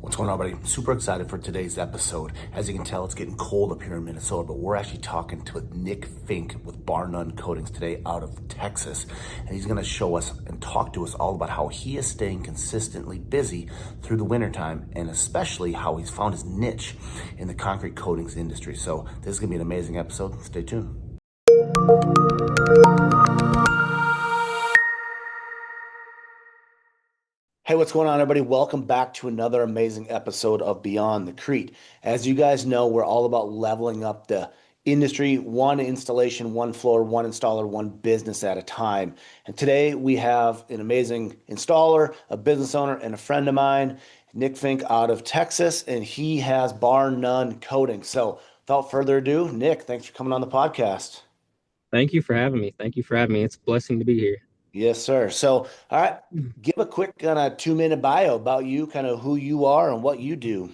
What's going on, everybody? Super excited for today's episode. As you can tell, it's getting cold up here in Minnesota, but we're actually talking to Nick Fink with Bar None Coatings today out of Texas. And he's going to show us and talk to us all about how he is staying consistently busy through the wintertime, and especially how he's found his niche in the concrete coatings industry. So this is going to be an amazing episode. Stay tuned. Hey, what's going on, everybody? Welcome back to another amazing episode of Beyond the Crete. As you guys know, we're all about leveling up the industry, one installation, one floor, one installer, one business at a time. And today we have an amazing installer, a business owner, and a friend of mine, Nick Fink out of Texas, and he has Bar None Coating. So without further ado, Nick, thanks for coming on the podcast. Thank you for having me. It's a blessing to be here. Yes, sir. So, all right, give a quick kind of 2-minute bio about you, kind of who you are and what you do.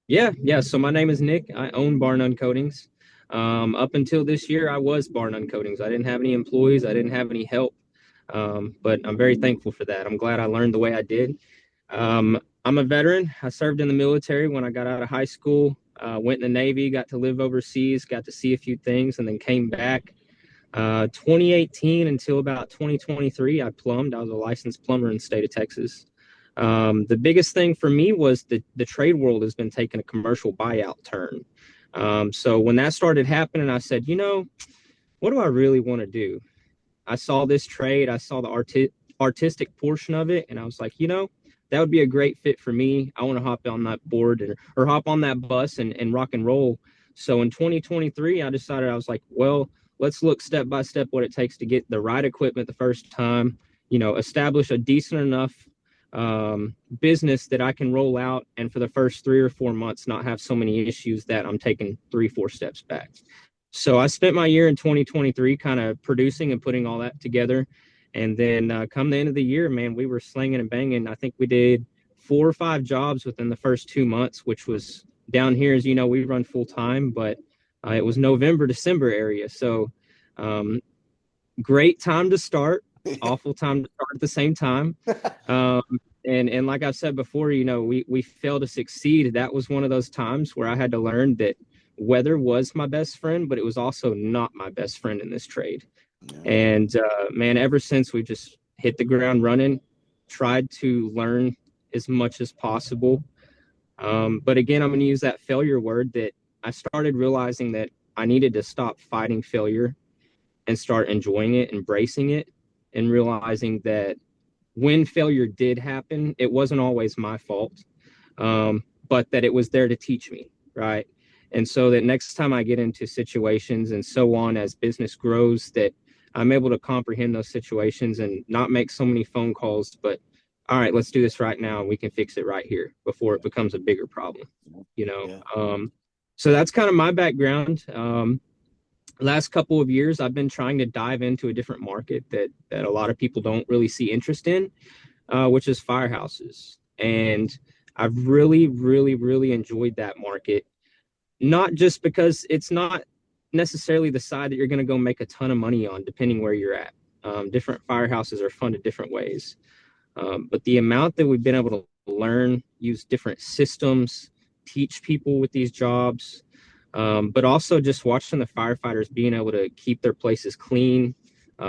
Yeah. So my name is Nick. I own Bar None Coatings. Up until this year, I was Bar None Coatings. I didn't have any employees. I didn't have any help. But I'm very thankful for that. I'm glad I learned the way I did. I'm a veteran. I served in the military when I got out of high school, went in the Navy, got to live overseas, got to see a few things, and then came back. 2018 until about 2023, I plumbed. I was a licensed plumber in the state of Texas. The biggest thing for me was the trade world has been taking a commercial buyout turn. So when that started happening, I said, what do I really want to do? I saw this trade. I saw the artistic portion of it. And I was like, that would be a great fit for me. I want to hop on that board or hop on that bus and rock and roll. So in 2023, I decided, I was like, well, let's look step by step what it takes to get the right equipment the first time, establish a decent enough business that I can roll out, and for the first 3 or 4 months not have so many issues that I'm taking 3-4 steps back. So I spent my year in 2023 kind of producing and putting all that together. And then come the end of the year, man, we were slinging and banging. I think we did 4 or 5 jobs within the first 2 months, which was down here, as you know, we run full time, but it was November, December area. So great time to start, awful time to start at the same time. And like I've said before, we fail to succeed. That was one of those times where I had to learn that weather was my best friend, but it was also not my best friend in this trade. Yeah. And man, ever since, we just hit the ground running, tried to learn as much as possible. But again, I'm going to use that failure word, that I started realizing that I needed to stop fighting failure and start enjoying it, embracing it, and realizing that when failure did happen, it wasn't always my fault, but that it was there to teach me, right? And so that next time I get into situations and so on, as business grows, that I'm able to comprehend those situations and not make so many phone calls, but all right, let's do this right now, and we can fix it right here before it becomes a bigger problem, Yeah. So that's kind of my background. Last couple of years, I've been trying to dive into a different market that a lot of people don't really see interest in, which is firehouses. And I've really, really, really enjoyed that market. Not just because it's not necessarily the side that you're going to go make a ton of money on, depending where you're at. Different firehouses are funded different ways. But the amount that we've been able to learn, use different systems, teach people with these jobs, but also just watching the firefighters being able to keep their places clean,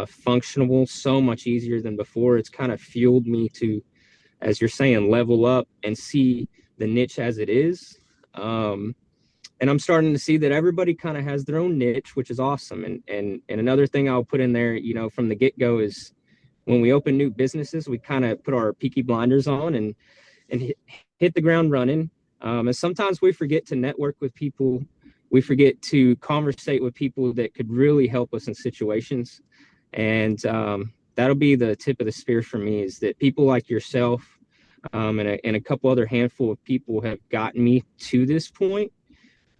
functional, so much easier than before. It's kind of fueled me to, as you're saying, level up and see the niche as it is. And I'm starting to see that everybody kind of has their own niche, which is awesome. And another thing I'll put in there, from the get-go, is when we open new businesses, we kind of put our peaky blinders on and hit the ground running. And sometimes we forget to network with people. We forget to conversate with people that could really help us in situations. And that'll be the tip of the spear for me, is that people like yourself and a couple other handful of people have gotten me to this point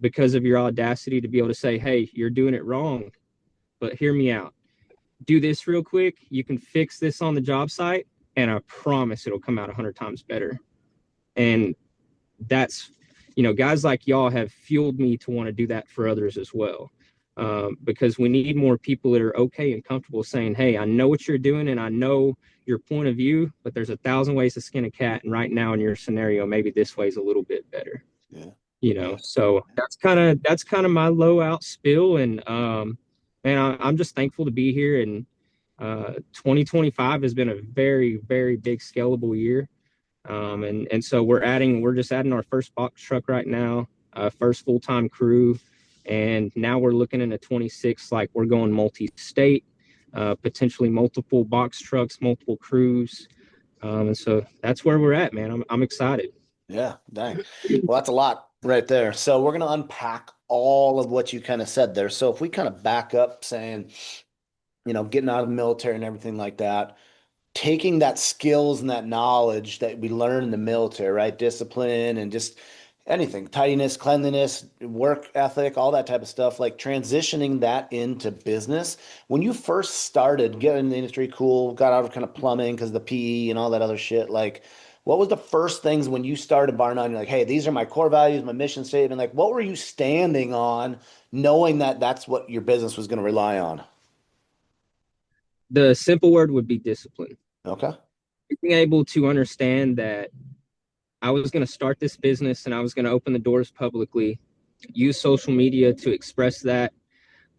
because of your audacity to be able to say, hey, you're doing it wrong, but hear me out. Do this real quick. You can fix this on the job site, and I promise it'll come out 100 times better. And that's, guys like y'all have fueled me to want to do that for others as well. Because we need more people that are okay and comfortable saying, hey, I know what you're doing, and I know your point of view, but there's 1,000 ways to skin a cat. And right now in your scenario, maybe this way's a little bit better, Yeah. you know? Yeah. So that's kind of my low out spill. And, I'm just thankful to be here. And, 2025 has been a very, very big scalable year. And so we're just adding our first box truck right now, first full-time crew. And now we're looking into 26, like we're going multi-state, potentially multiple box trucks, multiple crews. And so that's where we're at, man. I'm excited. Yeah. Dang. Well, that's a lot right there. So we're going to unpack all of what you kind of said there. So if we kind of back up saying, getting out of the military and everything like that, taking that skills and that knowledge that we learn in the military, right? Discipline and just anything, tidiness, cleanliness, work ethic, all that type of stuff, like transitioning that into business. When you first started getting in the industry, cool, got out of kind of plumbing because of the PE and all that other shit, like what was the first things when you started Bar 9? You're like, hey, these are my core values, my mission statement. Like, what were you standing on, knowing that that's what your business was going to rely on? The simple word would be discipline. Okay. Being able to understand that I was going to start this business and I was going to open the doors publicly, use social media to express that,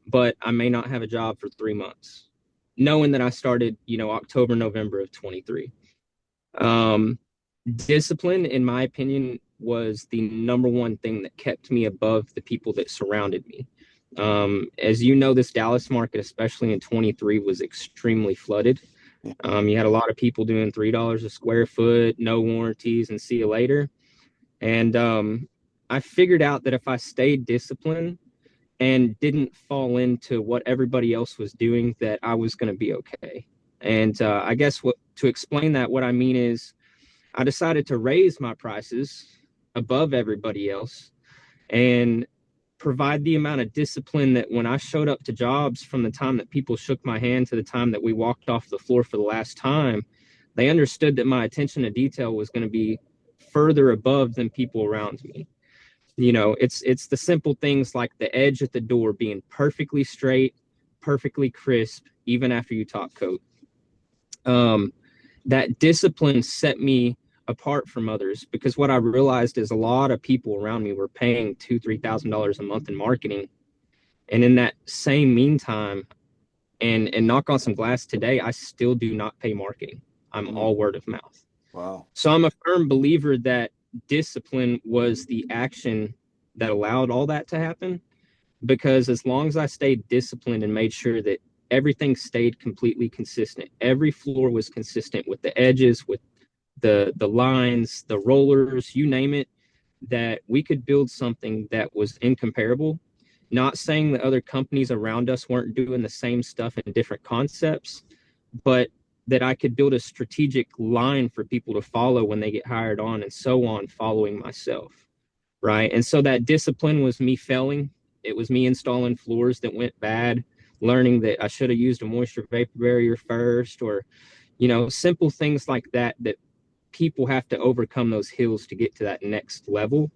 but I may not have a job for 3 months, knowing that I started, October, November of 23. Um, Discipline, in my opinion, was the number one thing that kept me above the people that surrounded me. As you know, this Dallas market, especially in 23, was extremely flooded. Yeah. You had a lot of people doing $3 a square foot, no warranties, and see you later. And I figured out that if I stayed disciplined and didn't fall into what everybody else was doing, that I was going to be okay. And I guess to explain that, what I mean is I decided to raise my prices above everybody else and provide the amount of discipline that when I showed up to jobs, from the time that people shook my hand to the time that we walked off the floor for the last time, they understood that my attention to detail was going to be further above than people around me. It's the simple things like the edge at the door being perfectly straight, perfectly crisp, even after you top coat. That discipline set me apart from others, because what I realized is a lot of people around me were paying $2,000-3,000 a month in marketing, and in that same meantime, and knock on some glass, today I still do not pay marketing. I'm Mm. all word of mouth. Wow. So I'm a firm believer that discipline was the action that allowed all that to happen, because as long as I stayed disciplined and made sure that everything stayed completely consistent, every floor was consistent with the edges, with the lines, the rollers, you name it, that we could build something that was incomparable. Not saying that other companies around us weren't doing the same stuff in different concepts, but that I could build a strategic line for people to follow when they get hired on, and so on, following myself. Right. And so that discipline was me failing. It was me installing floors that went bad, learning that I should have used a moisture vapor barrier first, or, simple things like that, that people have to overcome those hills to get to that next level.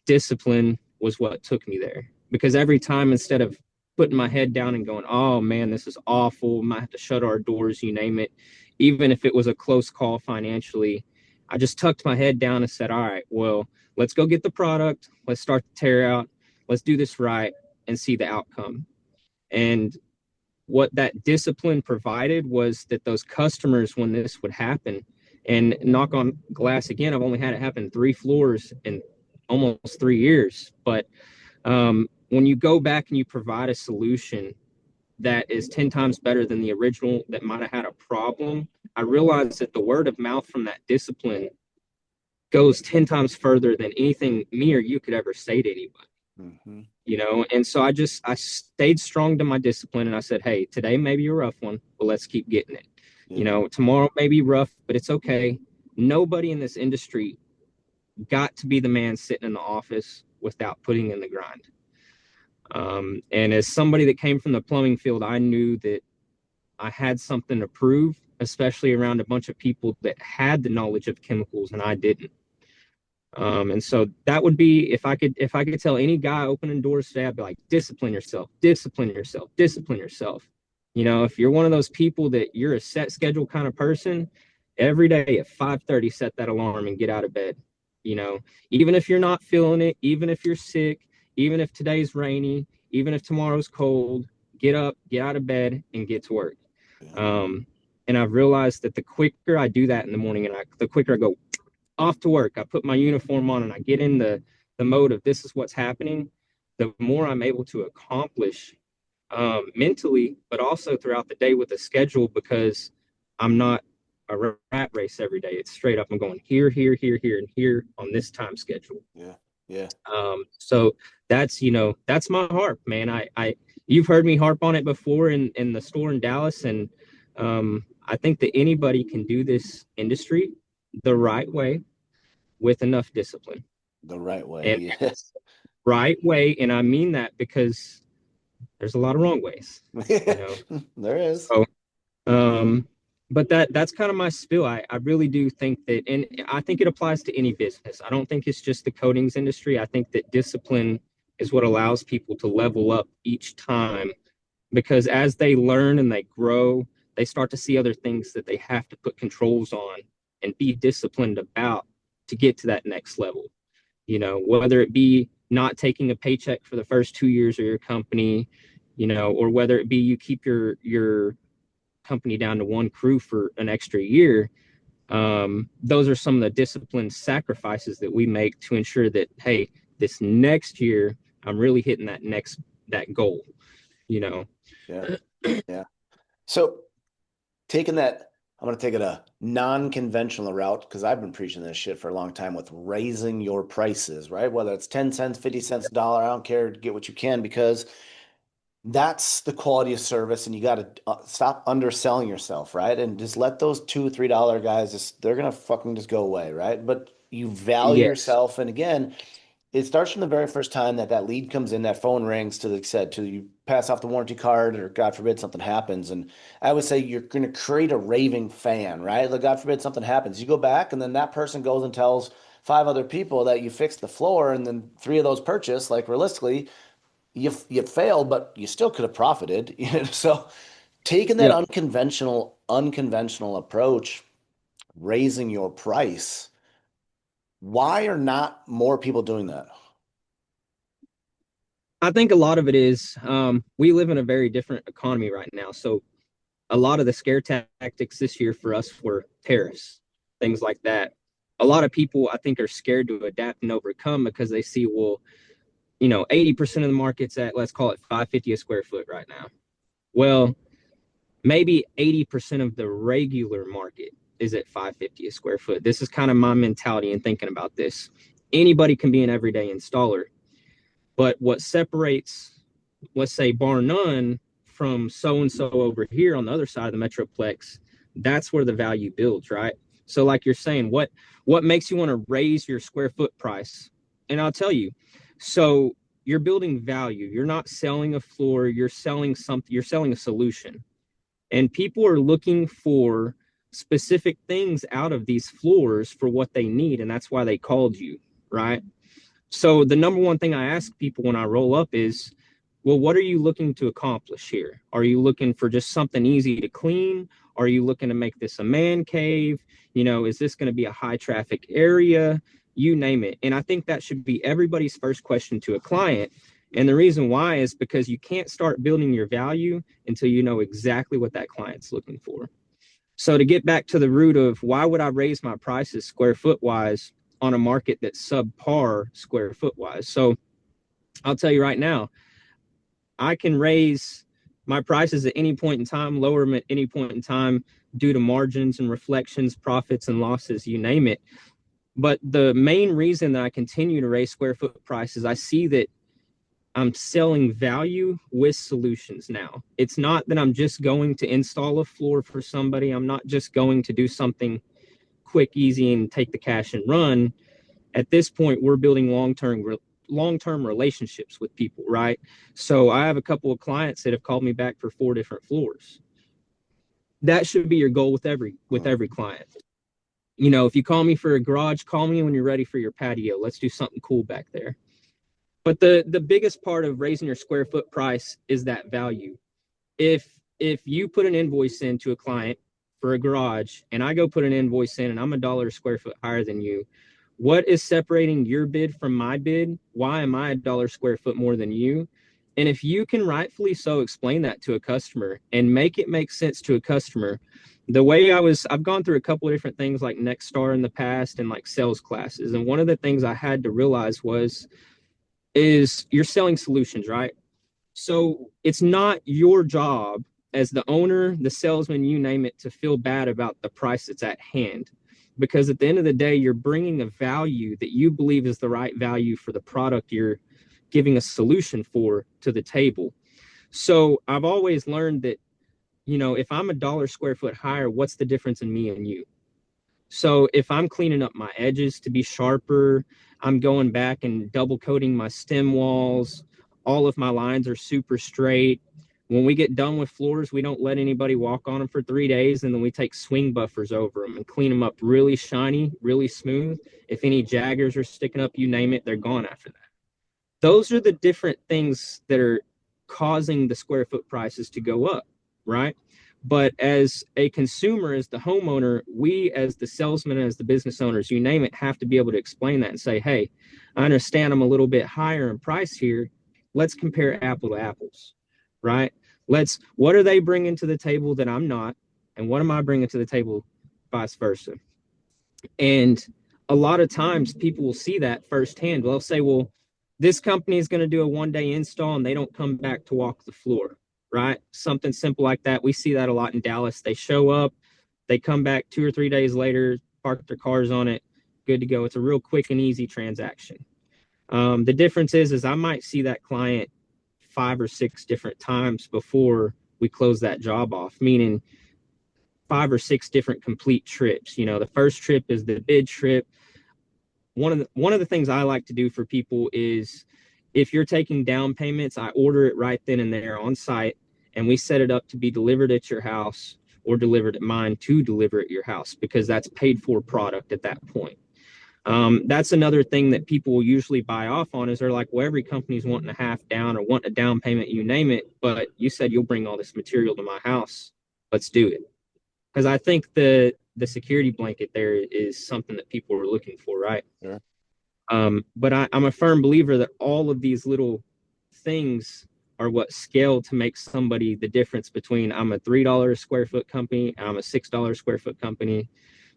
Discipline was what took me there, because every time, instead of putting my head down and going, oh man, this is awful, might have to shut our doors, you name it, even if it was a close call financially, I just tucked my head down and said, all right, well, let's go get the product, let's start the tear out, let's do this right and see the outcome. And what that discipline provided was that those customers, when this would happen, and knock on glass again, I've only had it happen 3 floors in almost 3 years. But when you go back and you provide a solution that is 10 times better than the original that might have had a problem, I realized that the word of mouth from that discipline goes 10 times further than anything me or you could ever say to anybody. Mm-hmm. And so I stayed strong to my discipline, and I said, hey, today may be a rough one, but let's keep getting it. Yeah. Tomorrow may be rough, but it's okay. Nobody in this industry got to be the man sitting in the office without putting in the grind. And as somebody that came from the plumbing field, I knew that I had something to prove, especially around a bunch of people that had the knowledge of chemicals and I didn't. And so that would be, if I could tell any guy opening doors today, I'd be like, discipline yourself, discipline yourself, discipline yourself. If you're one of those people that you're a set schedule kind of person, every day at 5:30, set that alarm and get out of bed. You know, even if you're not feeling it, even if you're sick, even if today's rainy, even if tomorrow's cold, get up, get out of bed, and get to work. Yeah. Um, and I've realized that the quicker I do that in the morning, and the quicker I go off to work, I put my uniform on and I get in the mode of this is what's happening, the more I'm able to accomplish mentally, but also throughout the day with a schedule, because I'm not a rat race every day. It's straight up. I'm going here, here, here, here, and here on this time schedule. Yeah. Yeah. So that's my harp, man. You've heard me harp on it before in the store in Dallas, and I think that anybody can do this industry the right way with enough discipline. The right way. And Yeah. right way, and I mean that because there's a lot of wrong ways, you know. There is. So, um, but that's kind of my spiel. I really do think that, and I think it applies to any business. I don't think it's just the coatings industry. I think that discipline is what allows people to level up each time, because as they learn and they grow, they start to see other things that they have to put controls on and be disciplined about to get to that next level. Whether it be not taking a paycheck for the first 2 years of your company, or whether it be you keep your company down to one crew for an extra year. Those are some of the disciplined sacrifices that we make to ensure that, hey, this next year I'm really hitting that goal, you know. Yeah. Yeah. So taking that, I'm going to take it a non-conventional route because I've been preaching this shit for a long time with raising your prices, right? Whether it's 10 cents, 50 cents, a dollar, I don't care, get what you can because that's the quality of service and you got to stop underselling yourself, right? And just let those $2, $3 guys just they're going to fucking just go away, right? But you value Yes. yourself and again, it starts from the very first time that lead comes in, that phone rings to the said to you pass off the warranty card or God forbid something happens. And I would say you're going to create a raving fan, right? Like God forbid something happens. You go back and then that person goes and tells five other people that you fixed the floor and then three of those purchase. Like realistically, you failed, but you still could have profited. So taking that Yep. unconventional approach, raising your price, why are not more people doing that? I think a lot of it is we live in a very different economy right now. So a lot of the scare tactics this year for us were tariffs, things like that. A lot of people, I think, are scared to adapt and overcome because they see, well, 80% of the market's at, let's call it 550 a square foot right now. Well, maybe 80% of the regular market is at 550 a square foot. This is kind of my mentality in thinking about this. Anybody can be an everyday installer, but what separates, let's say, bar none from so and so over here on the other side of the metroplex, that's where the value builds, right? So, like you're saying, what makes you want to raise your square foot price? And I'll tell you, so you're building value. You're not selling a floor. You're selling something. You're selling a solution, and people are looking for specific things out of these floors for what they need, and that's why they called you, right? So the number one thing I ask people when I roll up is, well, what are you looking to accomplish here? Are you looking for just something easy to clean? Are you looking to make this a man cave? Is this going to be a high traffic area? You name it. And I think that should be everybody's first question to a client. And the reason why is because you can't start building your value until you know exactly what that client's looking for. So to get back to the root of why would I raise my prices square foot wise on a market that's subpar square foot wise? So I'll tell you right now, I can raise my prices at any point in time, lower them at any point in time due to margins and reflections, profits and losses, you name it. But the main reason that I continue to raise square foot prices, I see that I'm selling value with solutions now. It's not that I'm just going to install a floor for somebody. I'm not just going to do something quick, easy, and take the cash and run. At this point, we're building long-term relationships with people, right? So I have a couple of clients that have called me back for 4 different floors. That should be your goal with every client. If you call me for a garage, call me when you're ready for your patio. Let's do something cool back there. But the biggest part of raising your square foot price is that value. If if you put an invoice in to a client for a garage and I go put an invoice in and I'm $1 a square foot higher than you, what is separating your bid from my bid? Why am I $1 square foot more than you? And if you can rightfully so explain that to a customer and make it make sense to a customer, the way I've gone through a couple of different things like Nextstar in the past and like sales classes. And one of the things I had to realize is you're selling solutions, right? So it's not your job as the owner, the salesman, you name it, to feel bad about the price that's at hand. Because at the end of the day, you're bringing a value that you believe is the right value for the product you're giving a solution for to the table. So I've always learned that, if I'm $1 square foot higher, what's the difference in me and you? So if I'm cleaning up my edges to be sharper, I'm going back and double coating my stem walls, all of my lines are super straight. When we get done with floors, we don't let anybody walk on them for 3 days, and then we take swing buffers over them and clean them up really shiny, really smooth. If any jaggers are sticking up, you name it, they're gone after that. Those are the different things that are causing the square foot prices to go up, right? But as a consumer, as the homeowner, we as the salesman, as the business owners, you name it, have to be able to explain that and say, hey, I understand I'm a little bit higher in price here. Let's compare apple to apples, right? What are they bringing to the table that I'm not? And what am I bringing to the table, vice versa? And a lot of times people will see that firsthand. They'll say, well, this company is going to do a 1 day install and they don't come back to walk the floor, right? Something simple like that. We see that a lot in Dallas. They show up, they come back 2 or 3 days later, park their cars on it, good to go. It's a real quick and easy transaction. The difference is I might see that client 5 or 6 different times before we close that job off, meaning 5 or 6 different complete trips. The first trip is the bid trip. One of the things I like to do for people is, if you're taking down payments, I order it right then and there on site, and we set it up to be delivered at your house or delivered at mine to deliver at your house, because that's paid for product at that point. That's another thing that people will usually buy off on, is they're like, well, every company's wanting a half down or want a down payment, you name it, but you said you'll bring all this material to my house. Let's do it. Because I think the security blanket there is something that people are looking for, right? Sure. But I'm a firm believer that all of these little things are what scale to make somebody the difference between I'm a $3 square foot company, I'm a $6 square foot company,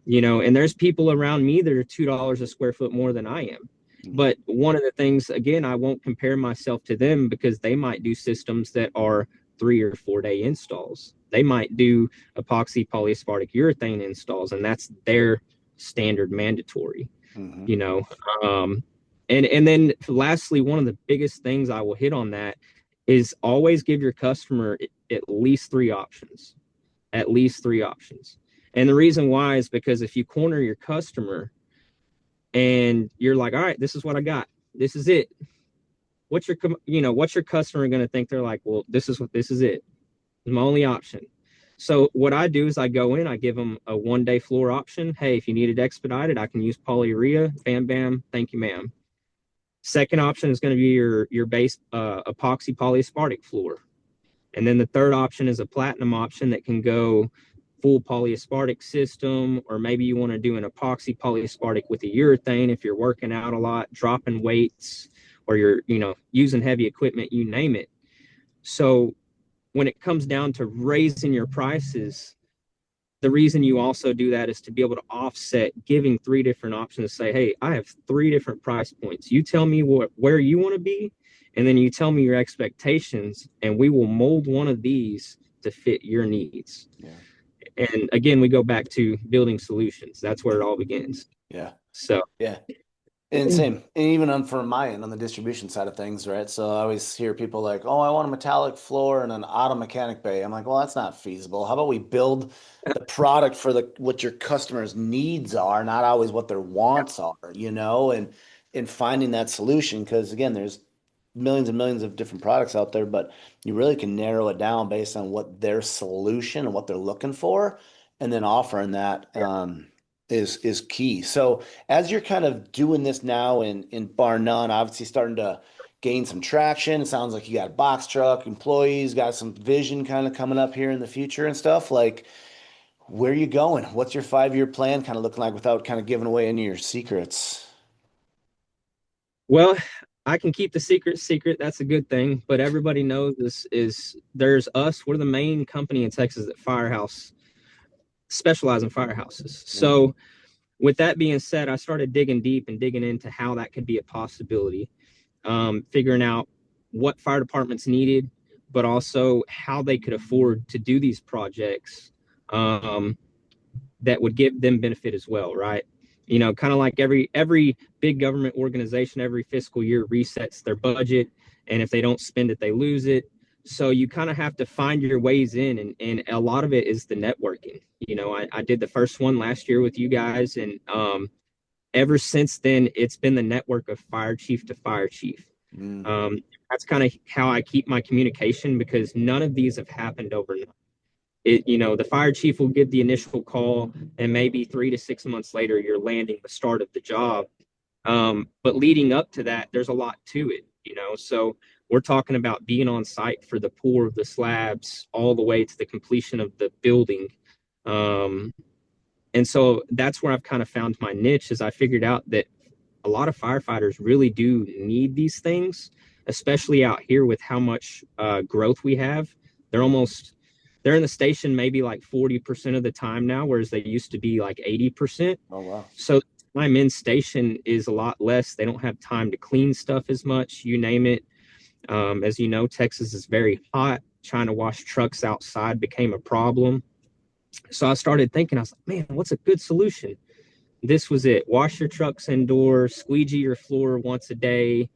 and there's people around me that are $2 a square foot more than I am. But one of the things, again, I won't compare myself to them, because they might do systems that are 3 or 4 day installs. They might do epoxy polyaspartic urethane installs, and that's their standard mandatory. Mm-hmm. you know and then lastly, one of the biggest things I will hit on that is always give your customer at least 3 options. And the reason why is because if you corner your customer and you're like, all right, this is what I got, this is it, what's your customer going to think? They're like, well, this is it, my only option. So what I do is I go in, I give them a 1 day floor option. Hey, if you need it expedited, I can use polyurea. Bam, bam. Thank you, ma'am. Second option is going to be your base epoxy polyaspartic floor. And then the third option is a platinum option that can go full polyaspartic system, or maybe you want to do an epoxy polyaspartic with a urethane if you're working out a lot, dropping weights, or you're, using heavy equipment, you name it. So when it comes down to raising your prices, the reason you also do that is to be able to offset giving 3 different options. Say, hey, I have 3 different price points. You tell me where you want to be, and then you tell me your expectations, and we will mold one of these to fit your needs. Yeah. And again, we go back to building solutions. That's where it all begins. Yeah. So Yeah. And same, and even on for my end on the distribution side of things, right? So I always hear people like, "Oh, I want a metallic floor and an auto mechanic bay." I'm like, "Well, that's not feasible. How about we build the product for what your customers' needs are, not always what their wants are, and finding that solution." Because again, there's millions and millions of different products out there, but you really can narrow it down based on what their solution and what they're looking for, and then offering that is key. So as you're kind of doing this now in bar none, obviously starting to gained some traction. It sounds like you got a box truck, employees, got some vision kind of coming up here in the future and stuff. Like, where are you going? What's your 5-year plan kind of looking like without kind of giving away any of your secrets? Well, I can keep the secret secret. That's a good thing. But everybody knows this is there's us. We're the main company in Texas that firehouse specialize in firehouses. Yeah. So with that being said, I started digging deep and digging into how that could be a possibility, figuring out what fire departments needed, but also how they could afford to do these projects that would give them benefit as well, right? You know, kind of like every big government organization, every fiscal year resets their budget, and if they don't spend it, they lose it. So you kind of have to find your ways in, and a lot of it is the networking. You know, I did the first one last year with you guys, and ever since then, it's been the network of fire chief to fire chief. Mm, Um, that's kind of how I keep my communication because none of these have happened overnight. The fire chief will give the initial call, and maybe 3 to 6 months later, you're landing the start of the job. But leading up to that, there's a lot to it. So we're talking about being on site for the pour of the slabs all the way to the completion of the building. Um, and so that's where I've kind of found my niche. Is I figured out that a lot of firefighters really do need these things, especially out here with how much growth we have. They're yeah. almost they're in the station maybe like 40% of the time now, whereas they used to be like 80%. Oh, wow. So time in station is a lot less. They don't have time to clean stuff as much, you name it. As you know, Texas is very hot. Trying to wash trucks outside became a problem. So I started thinking, I was like, man, what's a good solution? This was it. Wash your trucks indoors, squeegee your floor once a day,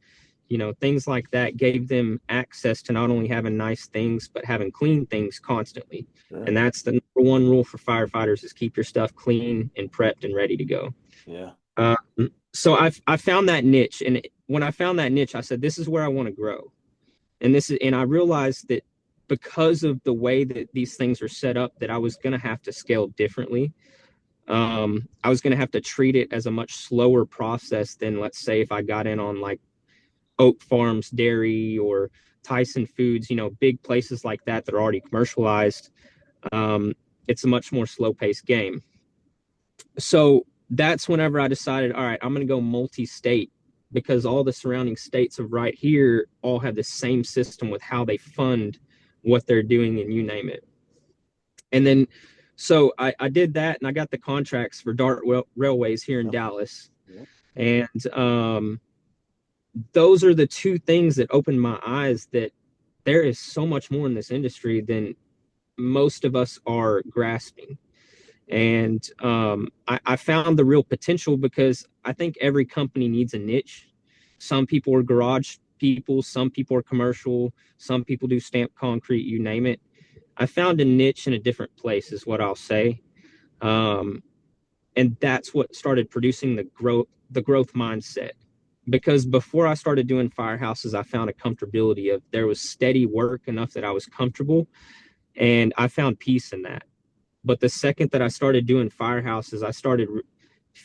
things like that gave them access to not only having nice things, but having clean things constantly. Sure. And that's the number one rule for firefighters is keep your stuff clean and prepped and ready to go. Yeah. Um, so I found that niche. And when I found that niche, I said, this is where I want to grow. And I realized that because of the way that these things are set up, that I was going to have to scale differently. I was going to have to treat it as a much slower process than, let's say, if I got in on like Oak Farms Dairy or Tyson Foods, big places like that that are already commercialized. Um, it's a much more slow paced game. So that's whenever I decided, all right, I'm going to go multi state because all the surrounding states of right here all have the same system with how they fund what they're doing and you name it. And then, so I did that and I got the contracts for Dart Railways here in Okay. Dallas. Yeah. And those are the two things that opened my eyes that there is so much more in this industry than most of us are grasping. And I found the real potential because I think every company needs a niche. Some people are garage people, some people are commercial, some people do stamped concrete, you name it. I found a niche in a different place, is what I'll say. Um, and that's what started producing the growth mindset. Because before I started doing firehouses, I found a comfortability of there was steady work enough that I was comfortable, and I found peace in that. But the second that I started doing firehouses, I started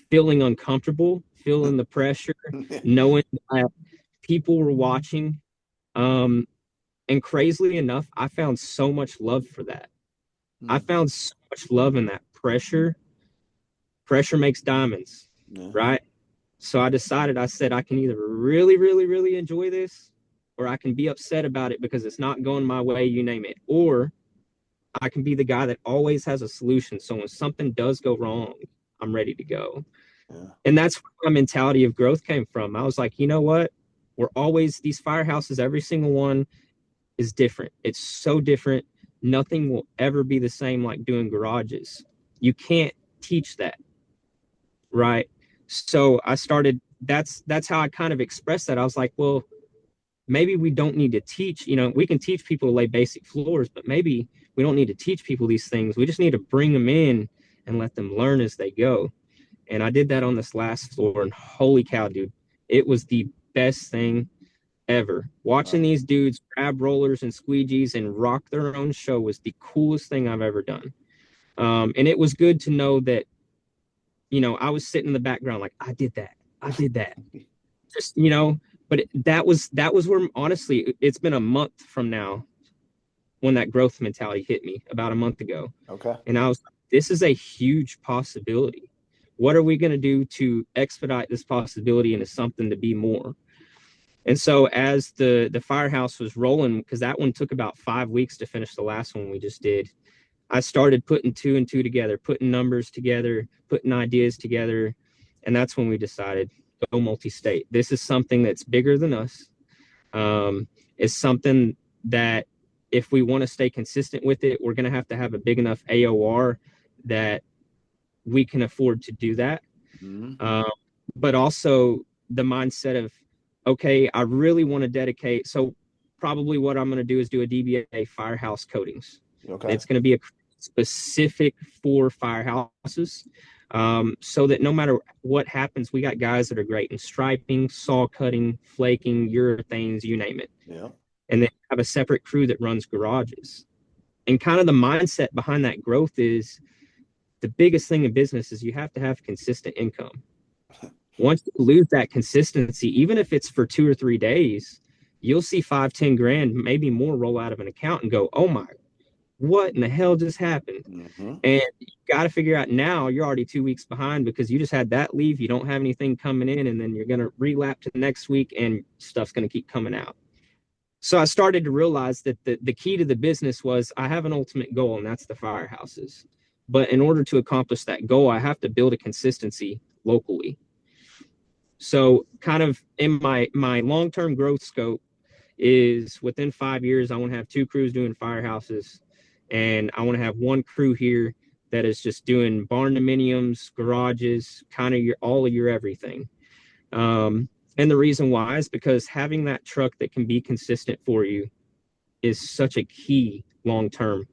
feeling uncomfortable, feeling the pressure, knowing that people were watching. Um, and crazily enough, I found so much love for that. I Mm, found so much love in that pressure. Pressure makes diamonds, yeah. right? So I decided, I said, I can either really, really, really enjoy this, or I can be upset about it because it's not going my way, you name it. Or I can be the guy that always has a solution. So when something does go wrong, I'm ready to go. Yeah. And that's where my mentality of growth came from. I was like, you know what? We're always, these firehouses, every single one is different. It's so different. Nothing will ever be the same like doing garages. You can't teach that, right? So I started, that's how I kind of expressed that. I was like, well, maybe we don't need to teach, we can teach people to lay basic floors, but maybe we don't need to teach people these things. We just need to bring them in and let them learn as they go. And I did that on this last floor, and holy cow, dude, it was the best thing ever. Watching Wow. these dudes grab rollers and squeegees and rock their own show was the coolest thing I've ever done. And it was good to know that, I was sitting in the background like, I did that. I did that. Just, but that was where, honestly, it's been a month from now when that growth mentality hit me about a month ago. Okay. And I was, this is a huge possibility. What are we going to do to expedite this possibility into something to be more? And so as the firehouse was rolling, because that one took about 5 weeks to finish, the last one we just did, I started putting two and two together, putting numbers together, putting ideas together. And that's when we decided, go multi-state. This is something that's bigger than us. It's something that if we want to stay consistent with it, we're going to have a big enough AOR that we can afford to do that. Mm-hmm. But also the mindset of, okay, I really want to dedicate. So probably what I'm going to do is do a DBA firehouse coatings. Okay. It's going to be a specific for firehouses, so that no matter what happens, we got guys that are great in striping, saw cutting, flaking, urethanes, you name it. Yeah. And then have a separate crew that runs garages. And kind of the mindset behind that growth is, the biggest thing in business is you have to have consistent income. Once you lose that consistency, even if it's for 2 or 3 days, you'll see 5, 10 grand, maybe more, roll out of an account and go, oh my, what in the hell just happened? Mm-hmm. And you got to figure out, now you're already 2 weeks behind because you just had that leave. You don't have anything coming in, and then you're going to relapse to the next week and stuff's going to keep coming out. So I started to realize that the key to the business was, I have an ultimate goal, and that's the firehouses. But in order to accomplish that goal, I have to build a consistency locally. So kind of in my long-term growth scope is, within 5 years, I want to have 2 crews doing firehouses, and I want to have 1 crew here that is just doing barn dominiums, garages, kind of all of your everything. And the reason why is because having that truck that can be consistent for you is such a key long term.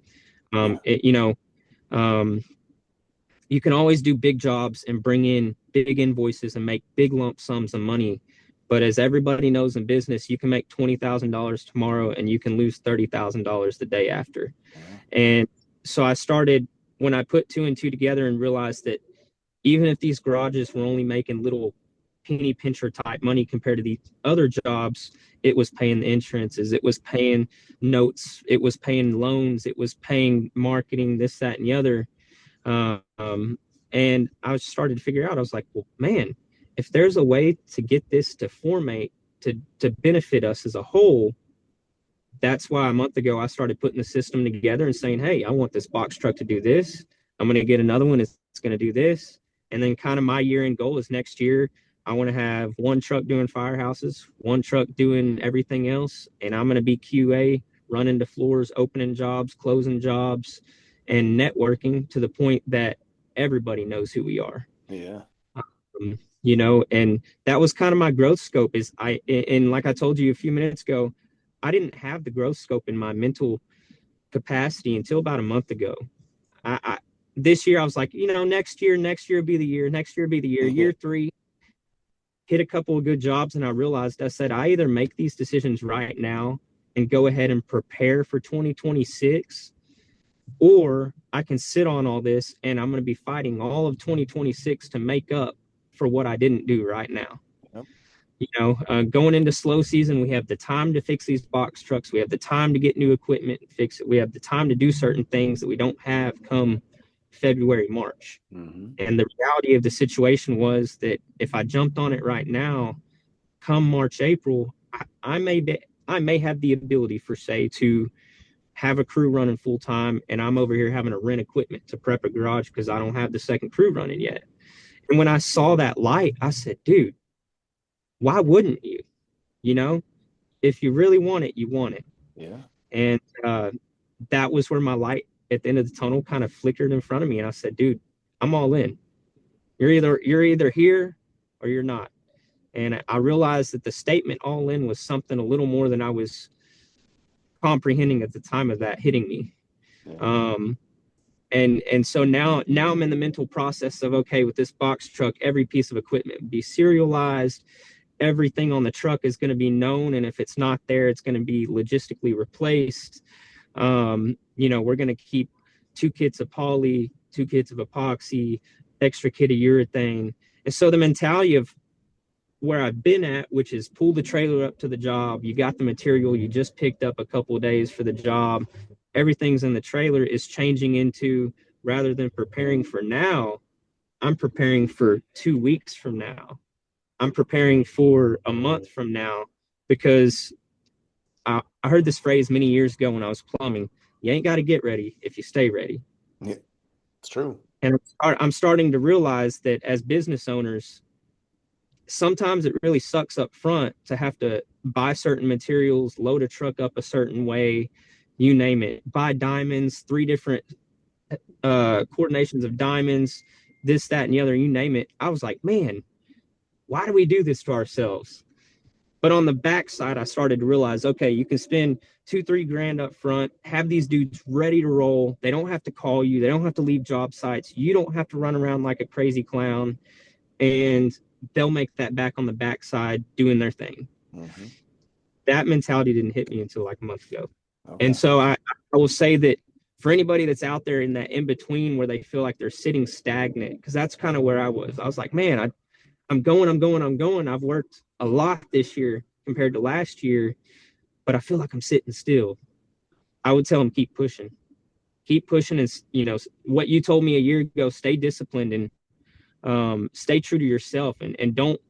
You can always do big jobs and bring in big invoices and make big lump sums of money. But as everybody knows in business, you can make $20,000 tomorrow and you can lose $30,000 the day after. Yeah. And so I started, when I put 2 and 2 together and realized that even if these garages were only making little penny pincher type money compared to these other jobs, it was paying the insurances, it was paying notes, it was paying loans, it was paying marketing, this, that, and the other. And I started to figure out, I was like, well, man, if there's a way to get this to formate to benefit us as a whole, that's why a month ago I started putting the system together and saying, hey, I want this box truck to do this. I'm going to get another one. It's going to do this. And then kind of my year-end goal is, next year, I want to have 1 truck doing firehouses, 1 truck doing everything else. And I'm going to be QA, running the floors, opening jobs, closing jobs, and networking to the point that everybody knows who we are. Yeah. And that was kind of my growth scope. And like I told you a few minutes ago, I didn't have the growth scope in my mental capacity until about a month ago. This year I was like, next year will be the year. Next year will be the year. Year 3, hit a couple of good jobs, and I realized, I said, I either make these decisions right now and go ahead and prepare for 2026, or I can sit on all this and I'm going to be fighting all of 2026 to make up for what I didn't do right now. Yep. Going into slow season, we have the time to fix these box trucks. We have the time to get new equipment and fix it. We have the time to do certain things that we don't have come February, March. Mm-hmm. And the reality of the situation was that if I jumped on it right now, come March, April, I may have the ability, for say, to have a crew running full time, and I'm over here having to rent equipment to prep a garage because I don't have the second crew running yet. And when I saw that light, I said, dude, why wouldn't you? If you really want it, you want it. Yeah. And that was where my light at the end of the tunnel kind of flickered in front of me. And I said, dude, I'm all in. You're either here or you're not. And I realized that the statement all in was something a little more than I was comprehending at the time of that hitting me. Yeah. And so now I'm in the mental process of, okay, with this box truck, every piece of equipment would be serialized. Everything on the truck is going to be known. And if it's not there, it's going to be logistically replaced. We're going to keep 2 kits of poly, 2 kits of epoxy, extra kit of urethane. And so the mentality of where I've been at, which is pull the trailer up to the job. You got the material you just picked up a couple of days for the job. Everything's in the trailer, is changing into, rather than preparing for now, I'm preparing for 2 weeks from now. I'm preparing for a month from now, because I heard this phrase many years ago when I was plumbing. You ain't got to get ready if you stay ready. Yeah, it's true. And I'm starting to realize that as business owners, sometimes it really sucks up front to have to buy certain materials, load a truck up a certain way, you name it, buy diamonds, three different coordinations of diamonds, this, that, and the other, you name it. I was like, man, why do we do this to ourselves? But on the backside, I started to realize, okay, you can spend 2-3 grand up front, have these dudes ready to roll. They don't have to call you. They don't have to leave job sites. You don't have to run around like a crazy clown, and they'll make that back on the backside doing their thing. Mm-hmm. That mentality didn't hit me until like a month ago. Okay. And so I will say that for anybody that's out there in that in between where they feel like they're sitting stagnant, because that's kind of where I was. I was like, man, I'm going. I've worked a lot this year compared to last year, but I feel like I'm sitting still. I would tell them, keep pushing. Keep pushing. And, what you told me a year ago, stay disciplined and stay true to yourself, and don't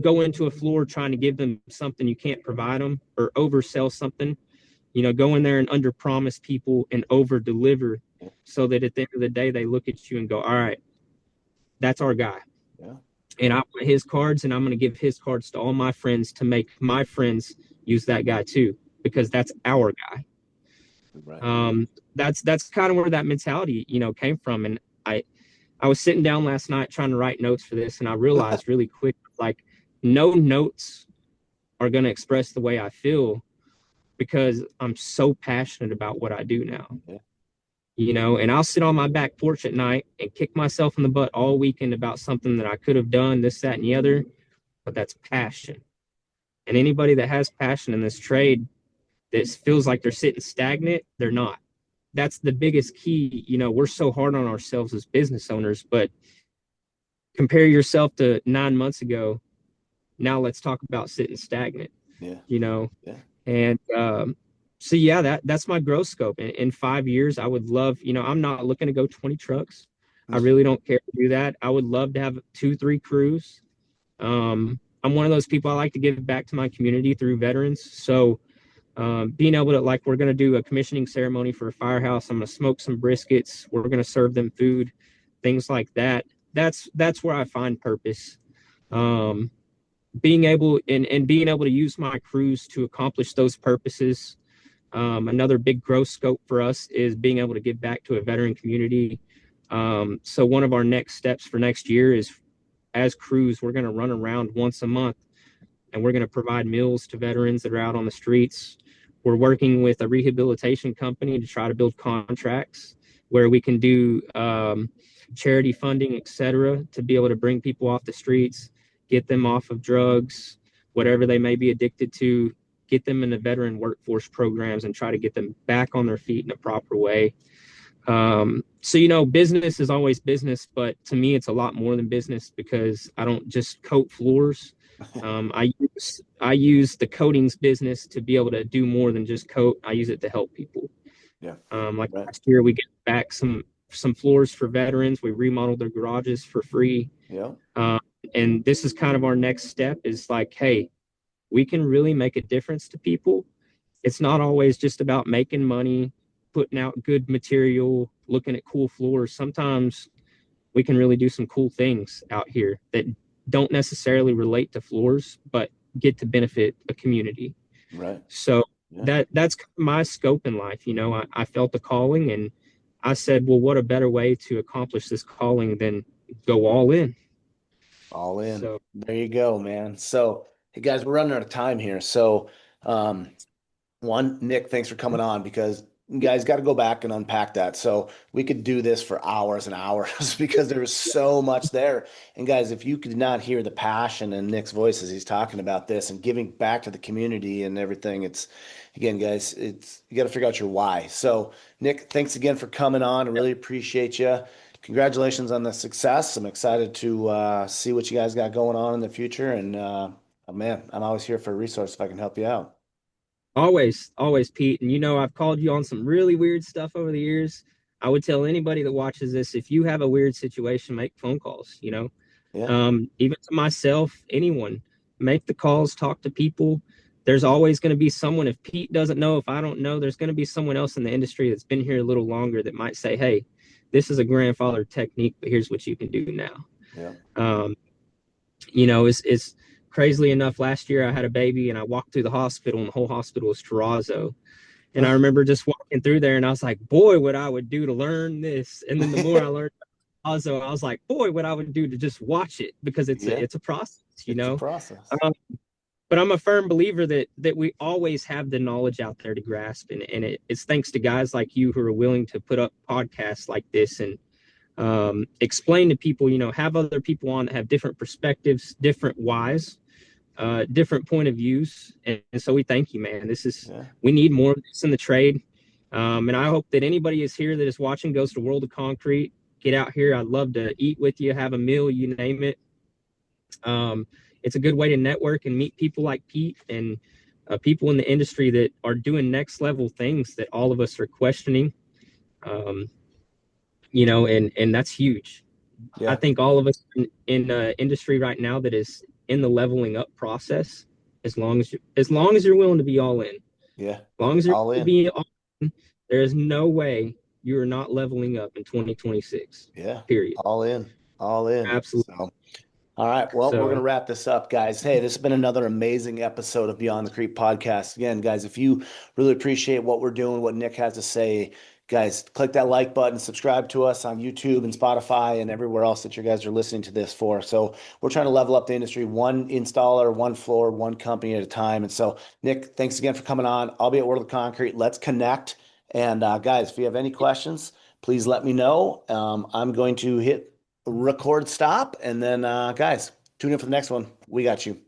go into a floor trying to give them something you can't provide them, or oversell something. Go in there and under promise people and over deliver, so that at the end of the day, they look at you and go, all right, that's our guy. Yeah. And I want his cards, and I'm going to give his cards to all my friends to make my friends use that guy too, because that's our guy. Right. That's kind of where that mentality, came from. And I was sitting down last night trying to write notes for this, and I realized really quick, like, no notes are going to express the way I feel, because I'm so passionate about what I do now. Yeah. And I'll sit on my back porch at night and kick myself in the butt all weekend about something that I could have done, this, that, and the other, but that's passion. And anybody that has passion in this trade that feels like they're sitting stagnant, they're not. That's the biggest key. We're so hard on ourselves as business owners, but compare yourself to 9 months ago. Now let's talk about sitting stagnant. Yeah. Yeah. And so yeah, that's my growth scope. In 5 years, I would love, I'm not looking to go 20 trucks. I really don't care to do that. I would love to have 2-3 crews. I'm one of those people, I like to give back to my community through veterans. So being able to, like, we're going to do a commissioning ceremony for a firehouse. I'm going to smoke some briskets. We're going to serve them food, things like that. That's where I find purpose. Being able to use my crews to accomplish those purposes. Another big growth scope for us is being able to give back to a veteran community. So one of our next steps for next year is, as crews, we're going to run around once a month, and we're going to provide meals to veterans that are out on the streets. We're working with a rehabilitation company to try to build contracts where we can do charity funding, et cetera, to be able to bring people off the streets, get them off of drugs, whatever they may be addicted to, get them in the veteran workforce programs and try to get them back on their feet in a proper way. So, business is always business, but to me, it's a lot more than business, because I don't just coat floors. I use the coatings business to be able to do more than just coat. I use it to help people. Yeah. Like Right. last year, we get back some floors for veterans. We remodeled their garages for free. Yeah. And this is kind of our next step, is like, hey, we can really make a difference to people. It's not always just about making money, putting out good material, looking at cool floors. Sometimes we can really do some cool things out here that don't necessarily relate to floors, but get to benefit a community. Right. So Yeah. that's my scope in life. I felt the calling, and I said, well, what a better way to accomplish this calling than go all in. All in. So There you go, man. So, hey guys, we're running out of time here. So, um, one, Nick, thanks for coming on, because you guys got to go back and unpack that. So we could do this for hours and hours because there was so much there. And guys, if you could not hear the passion in Nick's voice as he's talking about this and giving back to the community and everything, it's, again, guys, it's, you got to figure out your why. So, Nick, thanks again for coming on. I really appreciate you. congratulations on the success. I'm excited to see what you guys got going on in the future. And man, I'm always here for a resource if I can help you out. Always, always, Pete. And I've called you on some really weird stuff over the years. I would tell anybody that watches this, if you have a weird situation, make phone calls. Yeah. Even to myself, anyone, make the calls, talk to people. There's always going to be someone. If Pete doesn't know, if I don't know, there's going to be someone else in the industry that's been here a little longer that might say, hey, this is a grandfather technique, but here's what you can do now. Yeah. Um, it's crazily enough, last year I had a baby and I walked through the hospital and the whole hospital was terrazzo. And I remember just walking through there and I was like, boy, what I would do to learn this. And then the more I learned terrazzo, I was like, boy, what I would do to just watch it, because it's a, Yeah. it's a process, It's a process. Um, but I'm a firm believer that we always have the knowledge out there to grasp. And it's thanks to guys like you who are willing to put up podcasts like this and explain to people, have other people on that have different perspectives, different whys, different point of views. And so we thank you, man. Yeah. We need more of this in the trade. And I hope that anybody is here that is watching goes to World of Concrete. Get out here. I'd love to eat with you, have a meal, you name it. It's a good way to network and meet people like Pete and people in the industry that are doing next level things that all of us are questioning. Um, and that's huge. I Yeah. think all of us in industry right now that is in the leveling up process, as long as you're willing to be all in, Yeah. as long as you're All willing to in. be all in, there is no way you are not leveling up in 2026. Yeah. Period. All in. All in. Absolutely. So. All right. Well, we're going So to wrap this up, guys. Hey, this has been another amazing episode of Beyond the Crete podcast. Again, guys, if you really appreciate what we're doing, what Nick has to say, guys, click that like button, subscribe to us on YouTube and Spotify and everywhere else that you guys are listening to this for. So we're trying to level up the industry, one installer, one floor, one company at a time. And so, Nick, thanks again for coming on. I'll be at World of Concrete. Let's connect. And guys, if you have any questions, please let me know. I'm going to hit record stop. And then, guys, tune in for the next one. We got you.